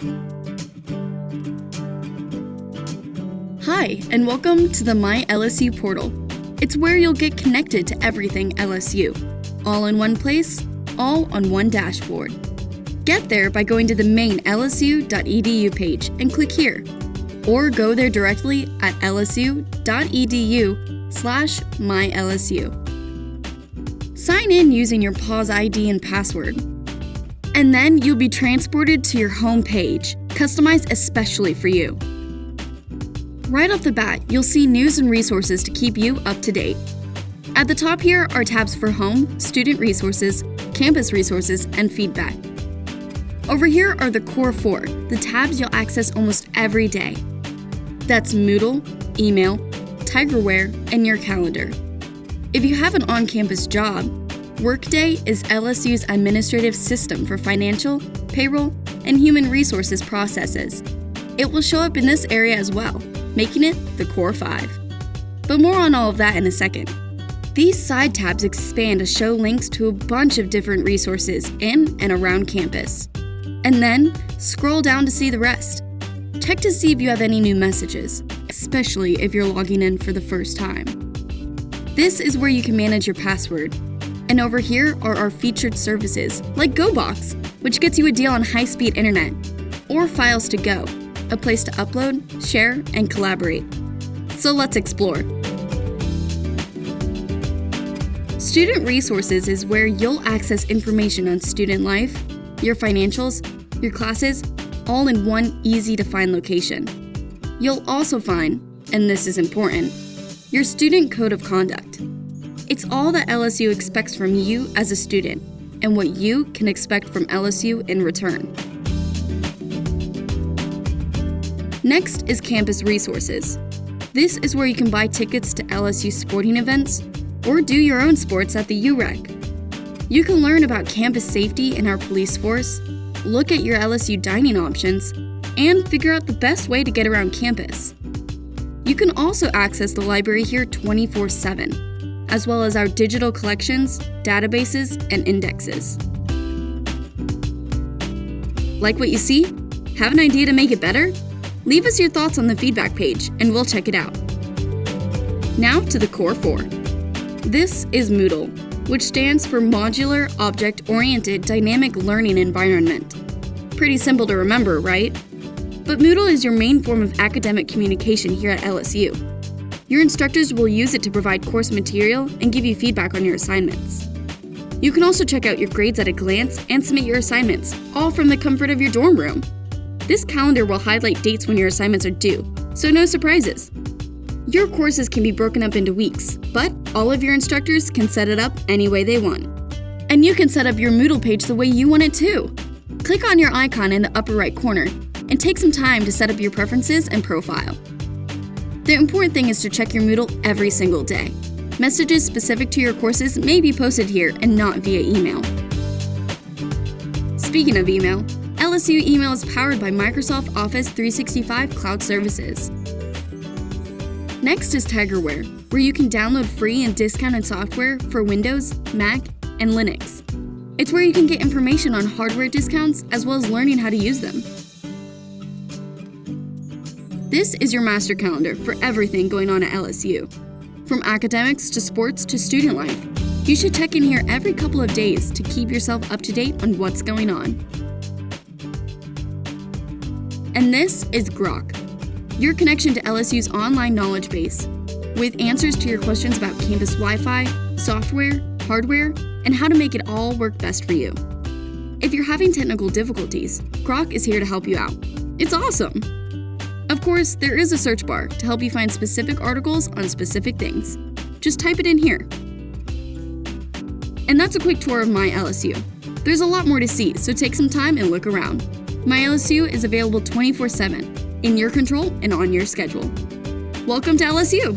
Hi, and welcome to the My LSU portal. It's where you'll get connected to everything LSU. All in one place, all on one dashboard. Get there by going to the main lsu.edu page and click here. Or go there directly at lsu.edu/mylsu. Sign in using your PAWS ID and password. And then you'll be transported to your home page, customized especially for you. Right off the bat, you'll see news and resources to keep you up to date. At the top here are tabs for home, student resources, campus resources, and feedback. Over here are the core four, the tabs you'll access almost every day. That's Moodle, email, Tigerware, and your calendar. If you have an on-campus job, Workday is LSU's administrative system for financial, payroll, and human resources processes. It will show up in this area as well, making it the core 5. But more on all of that in a second. These side tabs expand to show links to a bunch of different resources in and around campus. And then scroll down to see the rest. Check to see if you have any new messages, especially if you're logging in for the first time. This is where you can manage your password. And over here are our featured services, like GoBox, which gets you a deal on high-speed internet, or Files to Go, a place to upload, share, and collaborate. So let's explore. Student Resources is where you'll access information on student life, your financials, your classes, all in one easy-to-find location. You'll also find, and this is important, your student code of conduct. It's all that LSU expects from you as a student, and what you can expect from LSU in return. Next is Campus Resources. This is where you can buy tickets to LSU sporting events or do your own sports at the UREC. You can learn about campus safety and our police force, look at your LSU dining options, and figure out the best way to get around campus. You can also access the library here 24/7, as well as our digital collections, databases, and indexes. Like what you see? Have an idea to make it better? Leave us your thoughts on the feedback page, and we'll check it out. Now to the Core 4. This is Moodle, which stands for Modular Object-Oriented Dynamic Learning Environment. Pretty simple to remember, right? But Moodle is your main form of academic communication here at LSU. Your instructors will use it to provide course material and give you feedback on your assignments. You can also check out your grades at a glance and submit your assignments, all from the comfort of your dorm room. This calendar will highlight dates when your assignments are due, so no surprises. Your courses can be broken up into weeks, but all of your instructors can set it up any way they want. And you can set up your Moodle page the way you want it too. Click on your icon in the upper right corner and take some time to set up your preferences and profile. The important thing is to check your Moodle every single day. Messages specific to your courses may be posted here and not via email. Speaking of email, LSU email is powered by Microsoft Office 365 Cloud Services. Next is Tigerware, where you can download free and discounted software for Windows, Mac, and Linux. It's where you can get information on hardware discounts as well as learning how to use them. This is your master calendar for everything going on at LSU. From academics to sports to student life, you should check in here every couple of days to keep yourself up to date on what's going on. And this is Grok, your connection to LSU's online knowledge base, with answers to your questions about campus Wi-Fi, software, hardware, and how to make it all work best for you. If you're having technical difficulties, Grok is here to help you out. It's awesome! Of course, there is a search bar to help you find specific articles on specific things. Just type it in here. And that's a quick tour of My LSU. There's a lot more to see, so take some time and look around. My LSU is available 24/7, in your control and on your schedule. Welcome to LSU!